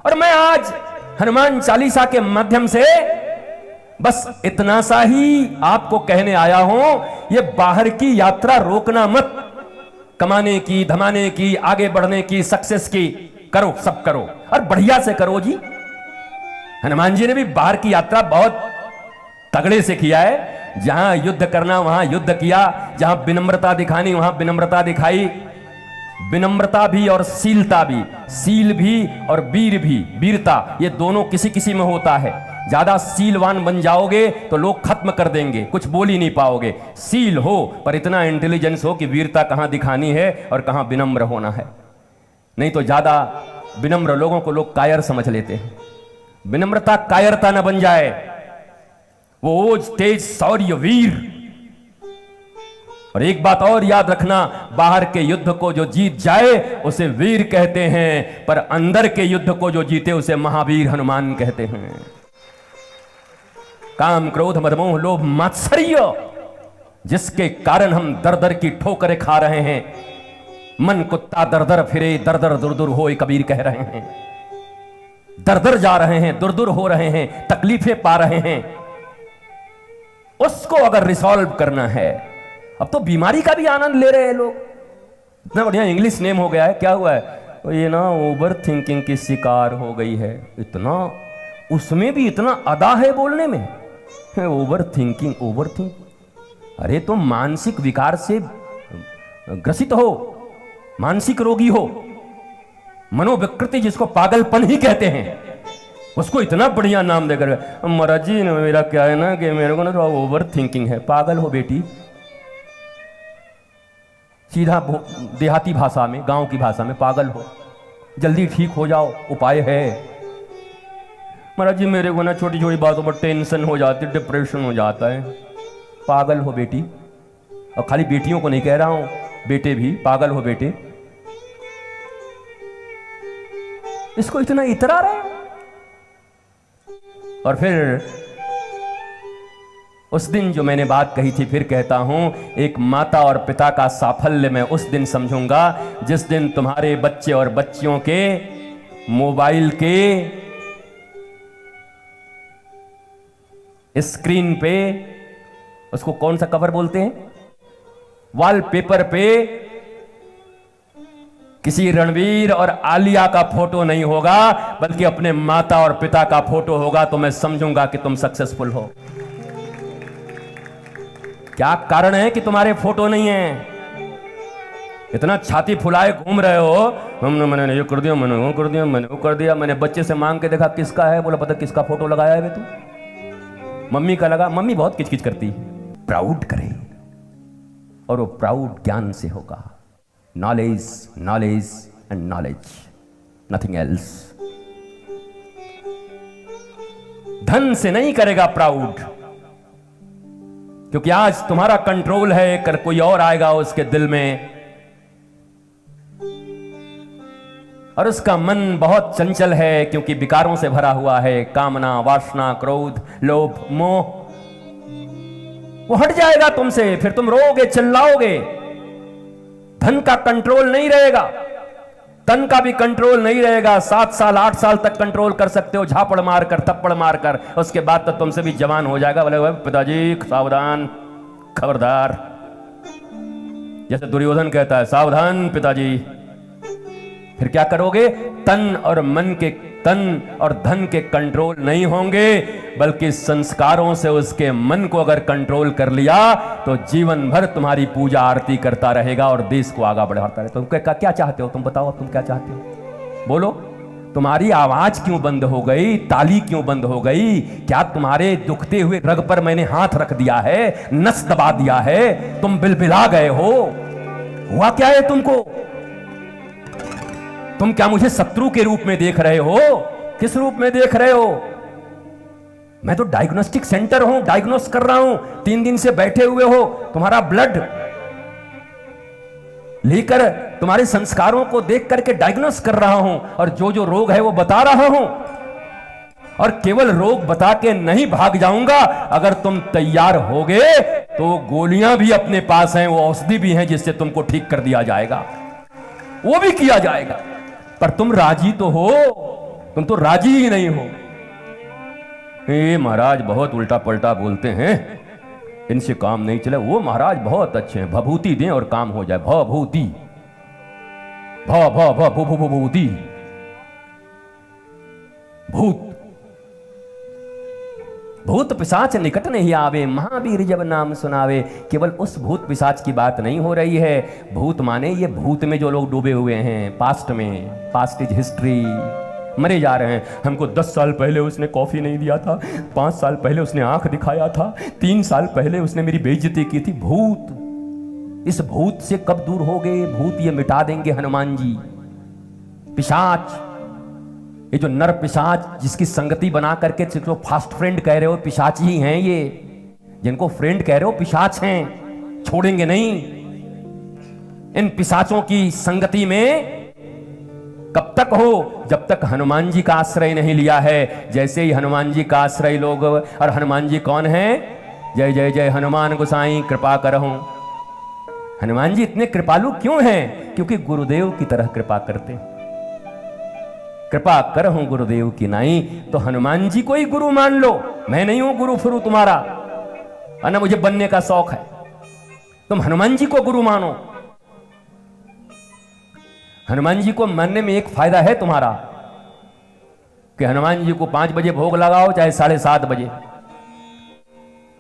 और मैं आज हनुमान चालीसा के माध्यम से बस इतना सा ही आपको कहने आया हूं, ये बाहर की यात्रा रोकना मत। कमाने की, धमाने की, आगे बढ़ने की, सक्सेस की करो, सब करो और बढ़िया से करो जी। हनुमान जी ने भी बाहर की यात्रा बहुत तगड़े से किया है। जहां युद्ध करना वहां युद्ध किया, जहां विनम्रता दिखानी वहां विनम्रता दिखाई। विनम्रता भी और शीलता भी, शील भी और वीर भी, वीरता, ये दोनों किसी किसी में होता है। ज्यादा शीलवान बन जाओगे तो लोग खत्म कर देंगे, कुछ बोल ही नहीं पाओगे। शील हो पर इतना इंटेलिजेंस हो कि वीरता कहां दिखानी है और कहां विनम्र होना है। नहीं तो ज्यादा विनम्र लोगों को लोग कायर समझ लेते हैं। विनम्रता कायरता न बन जाए। वो ओज, तेज, शौर्य, वीर। और एक बात और याद रखना, बाहर के युद्ध को जो जीत जाए उसे वीर कहते हैं, पर अंदर के युद्ध को जो जीते उसे महावीर हनुमान कहते हैं। काम, क्रोध, मद, मोह, लोभ, मात्सर्य, जिसके कारण हम दर दर की ठोकरें खा रहे हैं। मन कुत्ता दर दर फिरे, दर दर दुर दुर होए, कबीर कह रहे हैं। दर दर जा रहे हैं, दुर दुर हो रहे हैं, तकलीफें पा रहे हैं। उसको अगर रिसॉल्व करना है, अब तो बीमारी का भी आनंद ले रहे हैं लोग। इतना बढ़िया इंग्लिश नेम हो गया है, क्या हुआ है? तो ये ना ओवर थिंकिंग की शिकार हो गई है। इतना, उसमें भी इतना अदा है बोलने में, ओवर थिंकिंग, ओवर थिंक। अरे तुम मानसिक विकार से ग्रसित हो, मानसिक रोगी हो, मनोविकृति जिसको पागलपन ही कहते हैं, उसको इतना बढ़िया नाम देकर, महाराज जी मेरा क्या है ना कि मेरे को ना थोड़ा ओवर थिंकिंग है। पागल हो बेटी, सीधा देहाती भाषा में, गांव की भाषा में पागल हो। जल्दी ठीक हो जाओ, उपाय है। महाराज जी मेरे को ना छोटी छोटी बातों पर टेंशन हो जाती, डिप्रेशन हो जाता है। पागल हो बेटी। और खाली बेटियों को नहीं कह रहा हूं, बेटे भी पागल हो बेटे। इसको इतना इतरा रहे। और फिर उस दिन जो मैंने बात कही थी, फिर कहता हूं, एक माता और पिता का साफल्य मैं उस दिन समझूंगा जिस दिन तुम्हारे बच्चे और बच्चियों के मोबाइल के स्क्रीन पे, उसको कौन सा कवर बोलते हैं, वॉलपेपर पे किसी रणवीर और आलिया का फोटो नहीं होगा, बल्कि अपने माता और पिता का फोटो होगा। तो मैं समझूंगा कि तुम सक्सेसफुल हो। क्या कारण है कि तुम्हारे फोटो नहीं है? इतना छाती फुलाए घूम रहे हो, हमने, मैंने ये कर दिया, मैंने वो कर दिया, मैंने वो कर दिया। मैंने बच्चे से मांग के देखा किसका है, बोला पता किसका फोटो लगाया है तू? मम्मी का लगा। मम्मी बहुत किचकिच करती है। प्राउड करे, और वो प्राउड ज्ञान से होगा। Knowledge, knowledge and knowledge, nothing else. धन से नहीं करेगा प्राउड, क्योंकि आज तुम्हारा कंट्रोल है, कर कोई और आएगा उसके दिल में, और उसका मन बहुत चंचल है, क्योंकि विकारों से भरा हुआ है। कामना, वासना, क्रोध, लोभ, मोह, वो हट जाएगा तुमसे। फिर तुम रोओगे, चिल्लाओगे। धन का कंट्रोल नहीं रहेगा, तन का भी कंट्रोल नहीं रहेगा। 7 साल 8 साल तक कंट्रोल कर सकते हो, झापड़ मारकर, थप्पड़ मारकर। उसके बाद तो तुमसे भी जवान हो जाएगा। बोले पिताजी सावधान, खबरदार। जैसे दुर्योधन कहता है, सावधान पिताजी। फिर क्या करोगे? तन और मन के, तन और धन के कंट्रोल नहीं होंगे, बल्कि संस्कारों से उसके मन को अगर कंट्रोल कर लिया तो जीवन भर तुम्हारी पूजा आरती करता रहेगा और देश को आगे बढ़ाता रहेगा। तुम क्या चाहते हो? तुम बताओ, तुम क्या चाहते हो? बोलो। तुम्हारी आवाज क्यों बंद हो गई? ताली क्यों बंद हो गई? क्या तुम्हारे दुखते हुए रग पर मैंने हाथ रख दिया है, नस दबा दिया है, तुम बिलबिला गए हो? हुआ क्या है तुमको? तुम क्या मुझे शत्रु के रूप में देख रहे हो? किस रूप में देख रहे हो? मैं तो डायग्नोस्टिक सेंटर हूं, डायग्नोस कर रहा हूं। 3 दिन से बैठे हुए हो, तुम्हारा ब्लड लेकर तुम्हारे संस्कारों को देख करके डायग्नोस कर रहा हूं, और जो जो रोग है वो बता रहा हूं। और केवल रोग बता के नहीं भाग जाऊंगा। अगर तुम तैयार होगे तो गोलियां भी अपने पास हैं, वो औषधि भी हैं जिससे तुमको ठीक कर दिया जाएगा, वो भी किया जाएगा। पर तुम राजी तो हो? तुम तो राजी ही नहीं हो। ये महाराज बहुत उल्टा पलटा बोलते हैं, इनसे काम नहीं चले। वो महाराज बहुत अच्छे हैं, भभूति दें और काम हो जाए। भभूति, भभूति, भूत भूत पिशाच निकट नहीं आवे, महावीर जब नाम सुनावे। केवल उस भूत पिशाच की बात नहीं हो रही है। भूत माने ये भूत में जो लोग डूबे हुए हैं, पास्ट में, पास्ट इज हिस्ट्री, मरे जा रहे हैं। हमको 10 साल पहले उसने कॉफी नहीं दिया था, 5 साल पहले उसने आंख दिखाया था, 3 साल पहले उसने मेरी बेइज्जती की थी। भूत, इस भूत से कब दूर हो गए? भूत ये मिटा देंगे हनुमान जी। पिशाच, ये जो नर पिशाच जिसकी संगति बना करके जिसको फास्ट फ्रेंड कह रहे हो, पिशाच ही हैं ये। जिनको फ्रेंड कह रहे हो पिशाच हैं, छोड़ेंगे नहीं। इन पिशाचों की संगति में कब तक हो? जब तक हनुमान जी का आश्रय नहीं लिया है। जैसे ही हनुमान जी का आश्रय लोग, और हनुमान जी कौन है? जय जय जय हनुमान गोसाई कृपा करहु। हनुमान जी इतने कृपालु क्यों हैं? क्योंकि गुरुदेव की तरह कृपा करते हैं। कृपा करहूं गुरुदेव की नाई। तो हनुमान जी को ही गुरु मान लो। मैं नहीं हूं गुरु फिर तुम्हारा, और ना मुझे बनने का शौक है। तुम हनुमान जी को गुरु मानो। हनुमान जी को मानने में एक फायदा है तुम्हारा, कि हनुमान जी को 5 बजे भोग लगाओ, चाहे 7:30 बजे।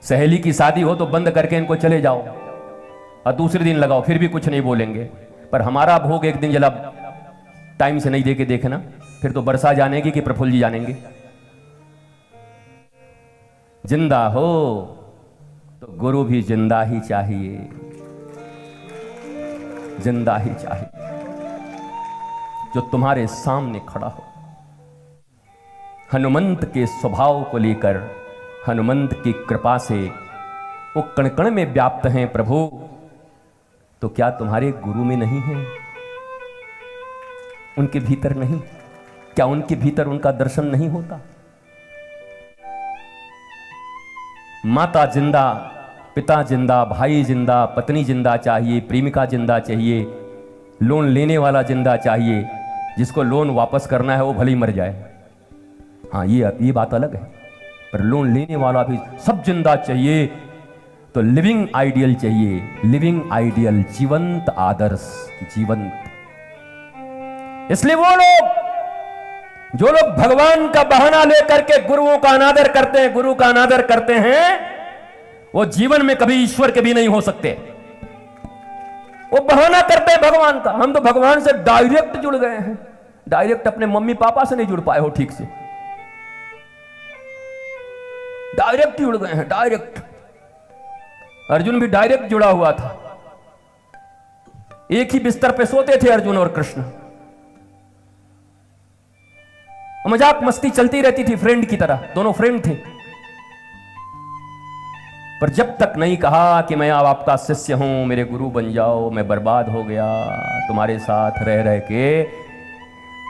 सहेली की शादी हो तो बंद करके इनको चले जाओ, और दूसरे दिन लगाओ, फिर भी कुछ नहीं बोलेंगे। पर हमारा भोग एक दिन जला टाइम से नहीं देके देखना, फिर तो बरसा जानेगी कि प्रफुल्ल जी जानेंगे। जिंदा हो तो गुरु भी जिंदा ही चाहिए, जिंदा ही चाहिए, जो तुम्हारे सामने खड़ा हो। हनुमंत के स्वभाव को लेकर, हनुमंत की कृपा से वो कण कण में व्याप्त हैं प्रभु। तो क्या तुम्हारे गुरु में नहीं है? उनके भीतर नहीं? क्या उनके भीतर उनका दर्शन नहीं होता? माता जिंदा, पिता जिंदा, भाई जिंदा, पत्नी जिंदा चाहिए, प्रेमिका जिंदा चाहिए, लोन लेने वाला जिंदा चाहिए, जिसको लोन वापस करना है वो भले ही मर जाए। हाँ, ये बात अलग है, पर लोन लेने वाला भी सब जिंदा चाहिए। तो लिविंग आइडियल चाहिए, लिविंग आइडियल, जीवंत आदर्श, जीवंत। इसलिए वो लोग जो लोग भगवान का बहाना लेकर के गुरुओं का अनादर करते हैं, गुरु का अनादर करते हैं, वो जीवन में कभी ईश्वर के भी नहीं हो सकते। वो बहाना करते हैं भगवान का। हम तो भगवान से डायरेक्ट जुड़ गए हैं, डायरेक्ट अपने मम्मी पापा से नहीं जुड़ पाए हो ठीक से, डायरेक्ट जुड़ गए हैं, डायरेक्ट। अर्जुन भी डायरेक्ट जुड़ा हुआ था, एक ही बिस्तर पे सोते थे अर्जुन और कृष्ण, मजाक मस्ती चलती रहती थी, फ्रेंड की तरह, दोनों फ्रेंड थे। पर जब तक नहीं कहा कि मैं अब आपका शिष्य हूं, मेरे गुरु बन जाओ, मैं बर्बाद हो गया तुम्हारे साथ रह रह के,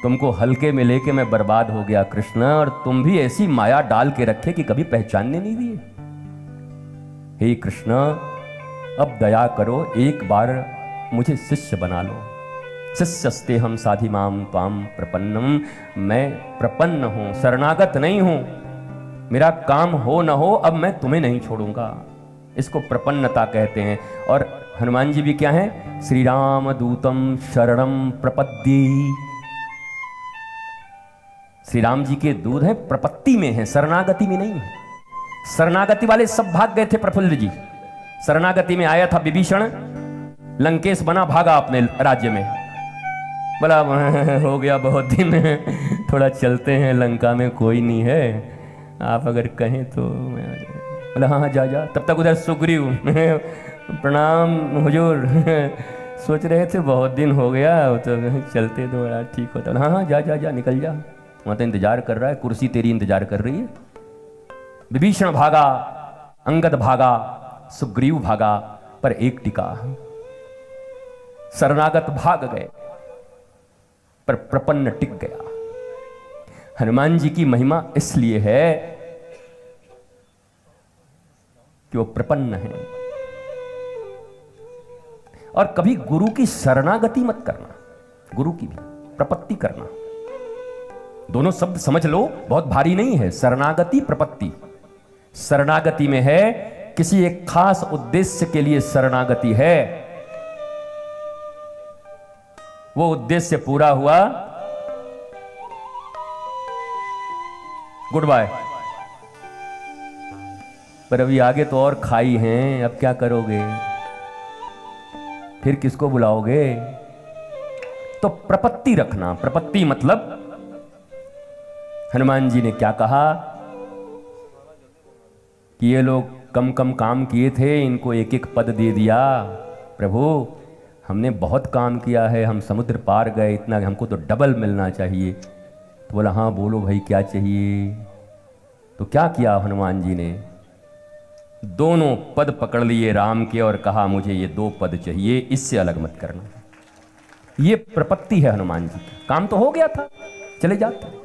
तुमको हल्के में लेके मैं बर्बाद हो गया कृष्ण, और तुम भी ऐसी माया डाल के रखे कि कभी पहचानने नहीं दिए। हे कृष्ण, अब दया करो, एक बार मुझे शिष्य बना लो। शिष्यस्ते हम साधि माम त्वाम प्रपन्नम, मैं प्रपन्न हूं, शरणागत नहीं हूं। मेरा काम हो न हो, अब मैं तुम्हें नहीं छोड़ूंगा। इसको प्रपन्नता कहते हैं। और हनुमान जी भी क्या है? श्री राम दूतम शरणम प्रपद्ये। श्री राम जी के दूत है, प्रपत्ति में है, शरणागति में नहीं है। शरणागति वाले सब भाग गए थे प्रफुल्ल जी। शरणागति में आया था विभीषण, लंकेश बना, भागा अपने राज्य में, बोला हो गया बहुत दिन, थोड़ा चलते हैं, लंका में कोई नहीं है, आप अगर कहें तो। बोला हाँ जा जा। तब तक उधर सुग्रीव, प्रणाम हुजूर, सोच रहे थे बहुत दिन हो गया, तो चलते तो बड़ा ठीक होता। हाँ हाँ जा जा जा, निकल जा, वहाँ तो इंतजार कर रहा है, कुर्सी तेरी इंतजार कर रही है। विभीषण भागा, अंगद भागा, सुग्रीव भागा, पर एक टिका। शरणागत भाग गए पर प्रपन्न टिक गया। हनुमान जी की महिमा इसलिए है कि वो प्रपन्न है। और कभी गुरु की शरणागति मत करना, गुरु की भी प्रपत्ति करना। दोनों शब्द समझ लो, बहुत भारी नहीं है। शरणागति प्रपत्ति, शरणागति में है किसी एक खास उद्देश्य के लिए शरणागति है, वो उद्देश्य पूरा हुआ, गुड बाय। पर अभी आगे तो और खाई हैं, अब क्या करोगे, फिर किसको बुलाओगे? तो प्रपत्ति रखना। प्रपत्ति मतलब हनुमान जी ने क्या कहा कि ये लोग कम कम काम किए थे, इनको एक एक पद दे दिया। प्रभु हमने बहुत काम किया है, हम समुद्र पार गए, इतना हमको तो डबल मिलना चाहिए। तो बोला हाँ बोलो भाई क्या चाहिए। तो क्या किया हनुमान जी ने, दोनों पद पकड़ लिए राम के और कहा मुझे ये 2 पद चाहिए, इससे अलग मत करना। ये प्रपत्ति है हनुमान जी की। काम तो हो गया था, चले जाते।